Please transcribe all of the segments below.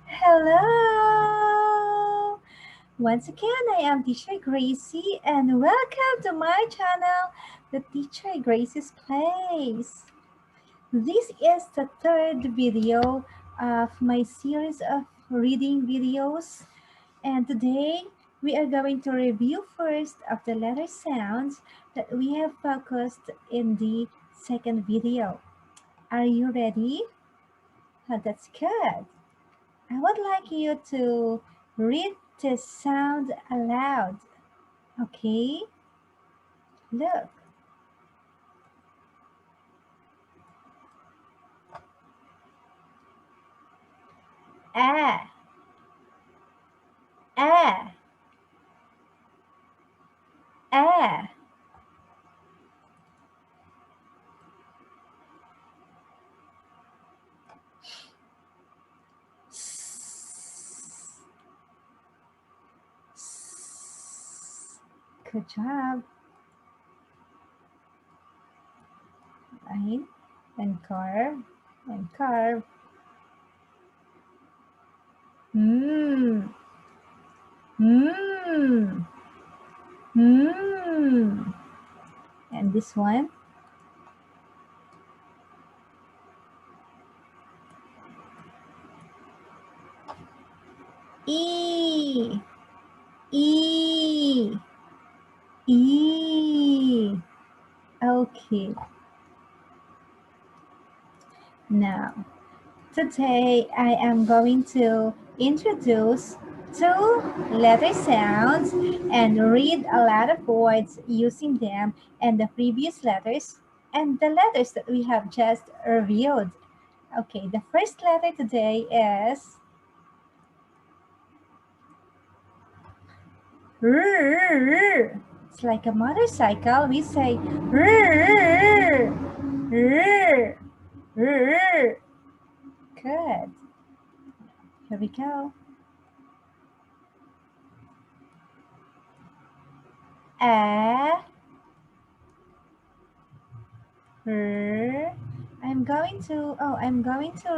Hello! Once again, I am Teacher Gracey and welcome to my channel, the Teacher Gracey's Place. This is the third video of my series of reading videos, and today we are going to review first of the letter sounds that we have focused in the second video. Are you ready? Oh, that's good. I would like you to read this sound aloud. Okay? Look. Ah, ah, ah. S, s. Good job. Right? And carve, and carve. Mmm, mmm, mmm. And this one. E, E, E. Okay. Now, today I am going to introduce two letter sounds and read a lot of words using them and the previous letters and the letters that we have just reviewed. Okay, the first letter today is R. It's like a motorcycle. We say R, R, R. Good. Here we go. A, R. I'm going to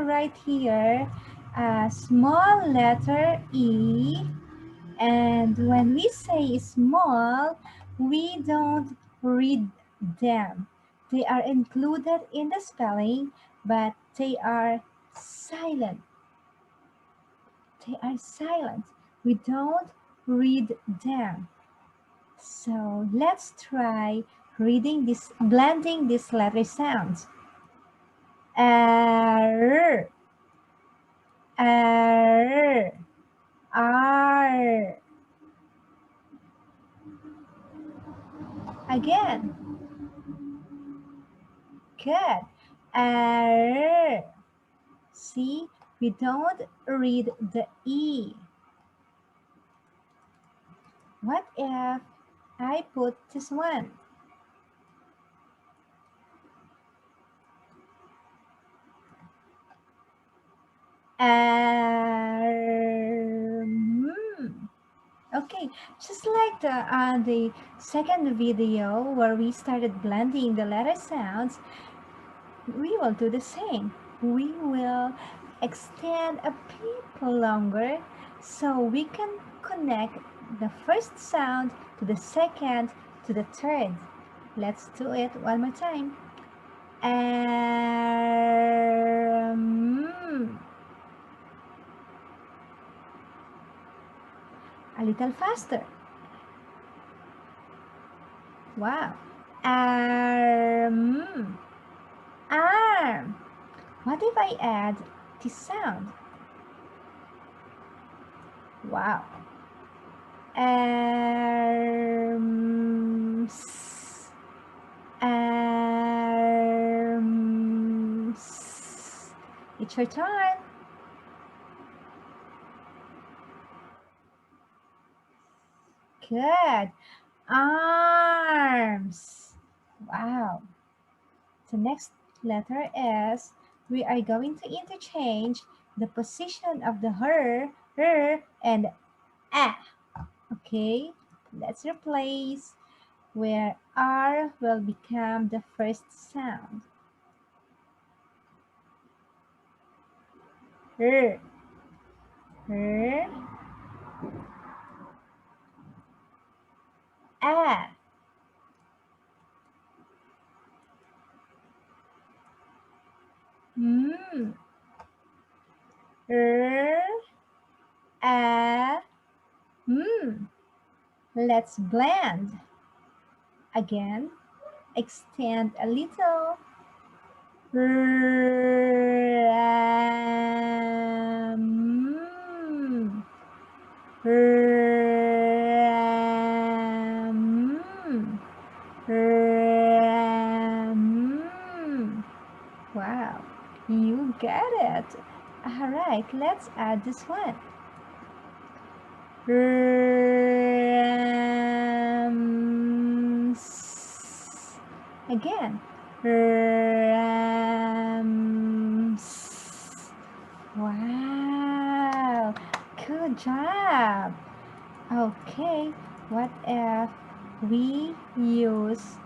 write here a small letter E. And when we say small, we don't read them. They are included in the spelling, but they are silent. They are silent. We don't read them. So let's try blending these letter sounds. R, R, R. Again. Good. R. See, we don't read the E. What if I put this one? Okay, just like the second video where we started blending the letter sounds, we will do the same. We will extend a bit longer so we can connect the first sound to the second to the third. Let's do it one more time. A little faster. Wow. Arm. Arm. What if I add this sound? Wow. Arms. Arms. It's your turn. Good. Arms. Wow. The next letter is we are going to interchange the position of the her, and a. Okay, let's replace where R will become the first sound. R. R, A. Mm. R, A, mm. Let's blend. Again, extend a little. Ram. Ram. Ram. Wow, you get it. All right, let's add this one. Rams. Again. Rams. Wow, good job. Okay, what if we use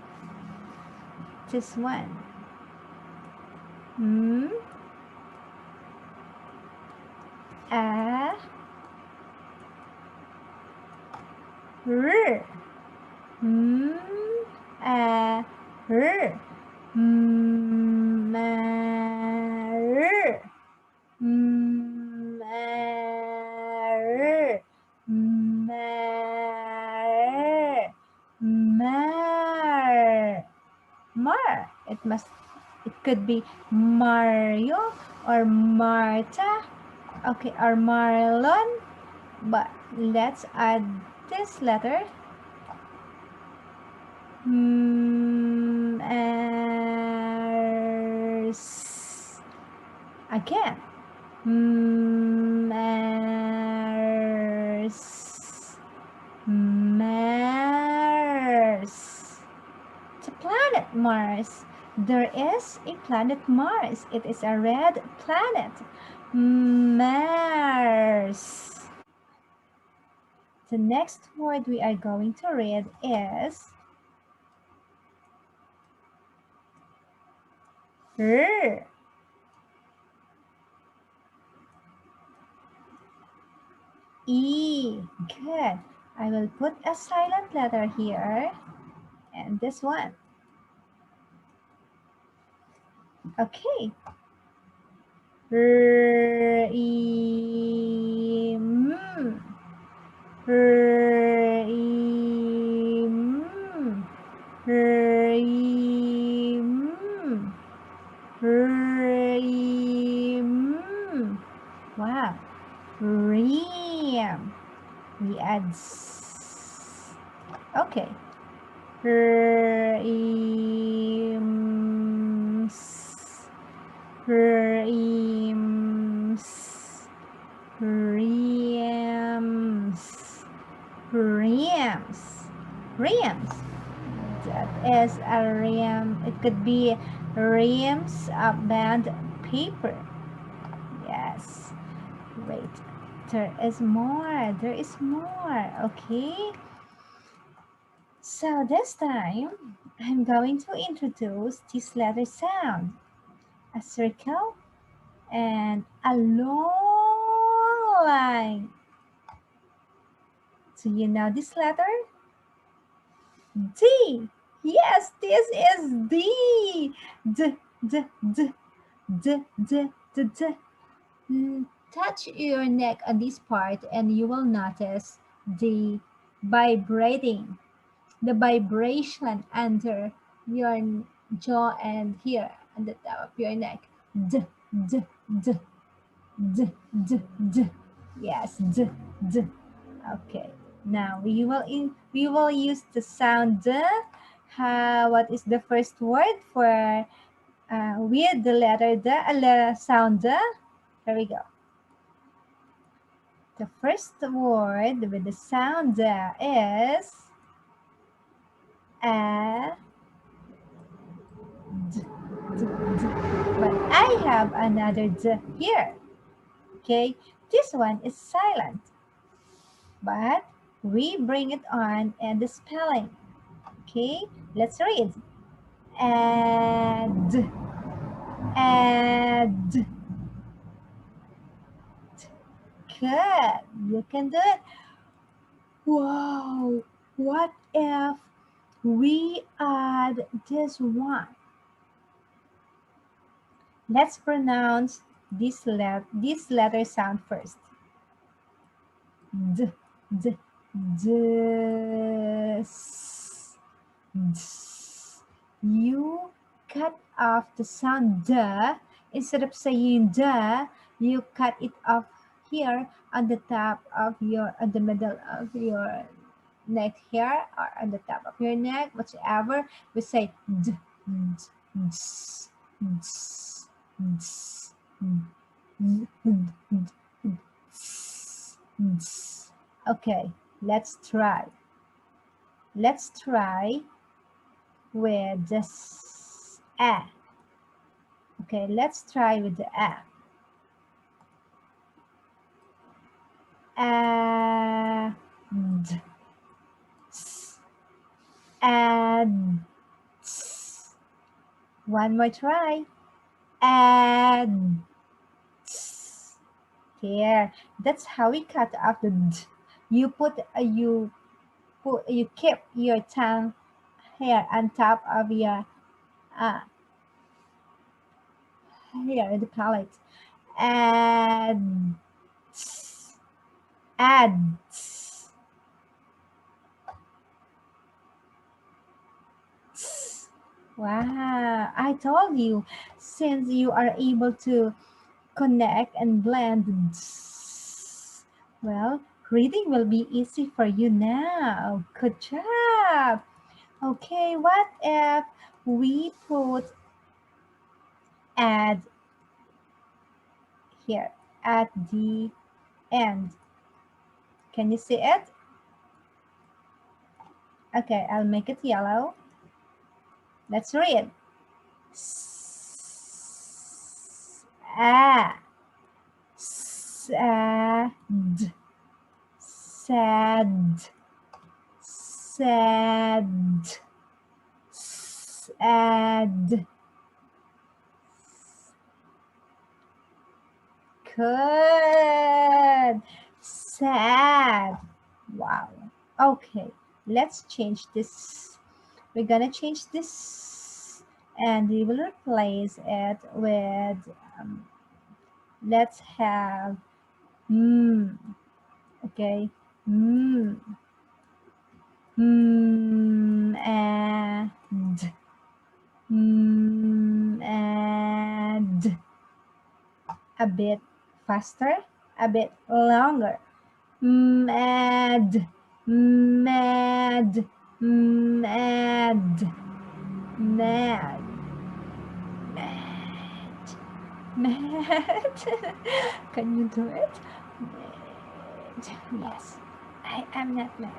this one? A, R. A, R. Mar. Mar. Mar. Mar. Mar. It could be Mario or Marta. Okay, or Marlon. But let's add this letter. Again. Mars. Mars. The planet Mars. There is a planet Mars. It is a red planet. Mars. The next word we are going to read is R. E. Good. I will put a silent letter here and this one. Okay. Ream. Ream. Ream. Ream. Wow. Ream. We add s. Okay. Reams. Reams. Reams. Reams. Reams. That is a ream. It could be reams of band paper. Yes. Wait. There is more. There is more. Okay. So this time, I'm going to introduce this letter sound. A circle and a long line. Do you know this letter? D. Yes, this is D. D, D, D, D, D, D, D. Touch your neck on this part and you will notice the vibrating, the vibration under your jaw and here on the top of your neck. D, D, D, D, D, D. Yes, D, D. Okay. Now we will use the sound D. What is the first word for with the letter D? Sound D. There we go. The first word with the sound D is a. D, D, D. But I have another D here. Okay, this one is silent, but we bring it on and the spelling. Okay, let's read. Add, add. Good. You can do it. Wow. What if we add this one? Let's pronounce this letter sound first. D, d, d, s, ds. You cut off the sound the. Instead of saying the, you cut it off here on the top of your, on the middle of your neck here, or on the top of your neck, whichever. We say d, d, ds, ds, ds, d, d, d, ds. Okay, let's try. Let's try with this a. Okay, let's try with the a. And one more try. And here, that's how we cut off the d. You keep your tongue here on top of your here the palate. And add. Wow, I told you, since you are able to connect and blend, well, reading will be easy for you now. Good job. Okay, what if we put add here at the end? Can you see it? Okay, I'll make it yellow. Let's read. Sad, sad, sad, sad, sad. Good. Sad. Wow. Okay, let's change this. We're gonna change this and we will replace it with let's have okay, and and a bit faster, a bit longer. Mad, mad, mad, mad, mad, mad. Can you do it? Mad. Yes, I am not mad.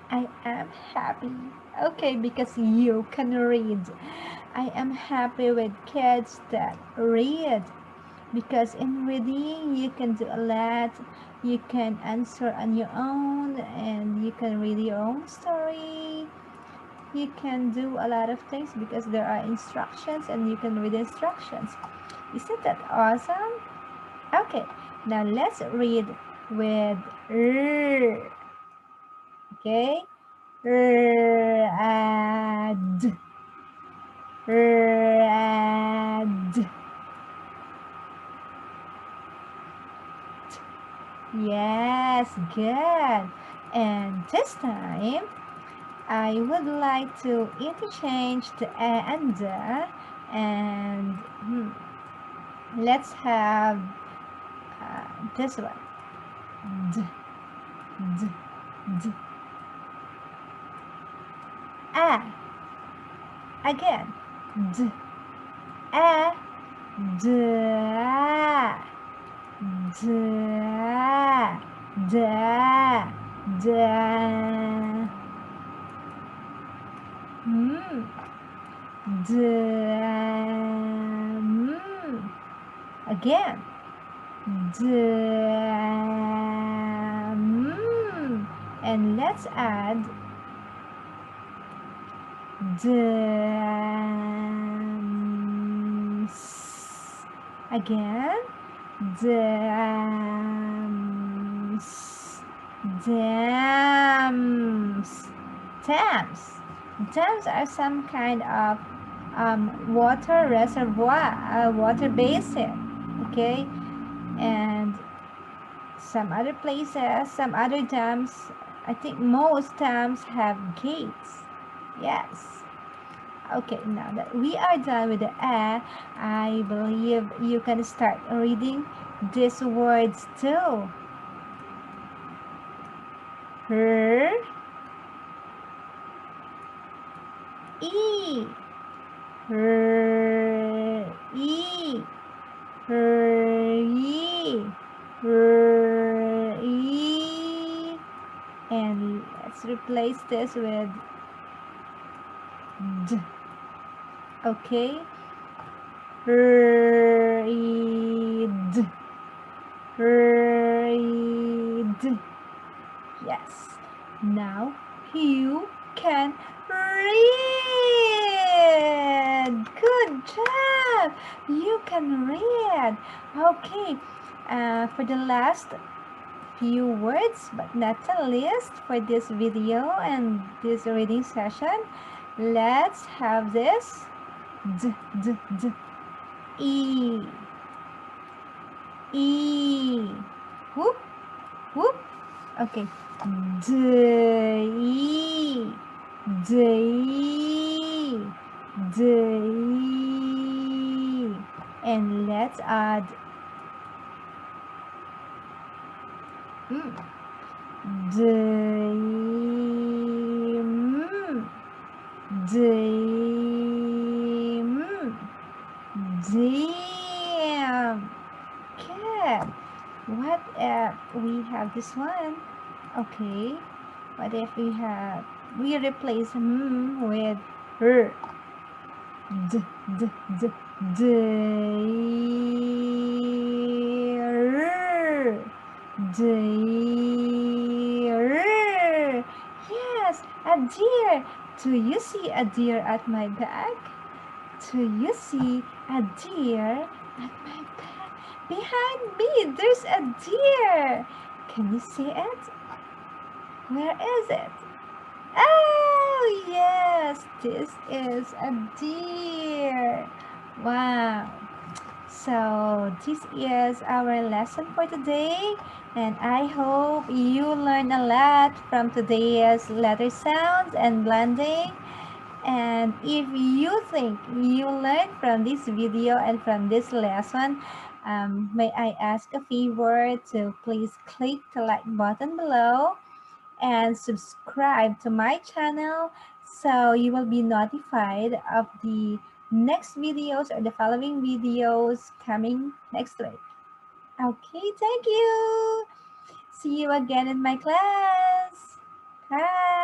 I am happy. Okay, because you can read. I am happy with kids that read, because in reading you can do a lot. You can answer on your own and you can read your own story. You can do a lot of things because there are instructions and you can read instructions. Isn't that awesome? Okay, now let's read with r. Okay, rad, rad. Yes, good. And this time, I would like to interchange the a and the, and let's have this one. D, d, d. A. Again. D, a, d, da, da, da. Again. And let's add again. Dams. Dams. Dams are some kind of water reservoir, water basin. Okay, and some other places, some other dams. I think most dams have gates. Yes. Okay, now that we are done with the I believe you can start reading these words too. Her, e, her, e, her, e, her, e, and let's replace this with d. Okay, read, read. Yes. Now you can read. Good job. You can read. Okay. For the last few words, but not the least, for this video and this reading session, let's have this d, d, d, e, e. Whoop, whoop. Okay. Day, day, day. And let's add deem, deem, deem. Good. What if we have this one? Okay. What if we replace with her? D, d, d, deer, deer. Yes, a deer. Do you see a deer at my back? Do you see a deer at my back? Behind me, there's a deer. Can you see it? Where is it? Oh, yes, this is a deer. Wow. So, this is our lesson for today, and I hope you learned a lot from today's letter sounds and blending. And if you think you learned from this video and from this lesson, may I ask a favor to please click the like button below and subscribe to my channel so you will be notified of the next videos or the following videos coming next week. Okay, thank you. See you again in my class. Bye.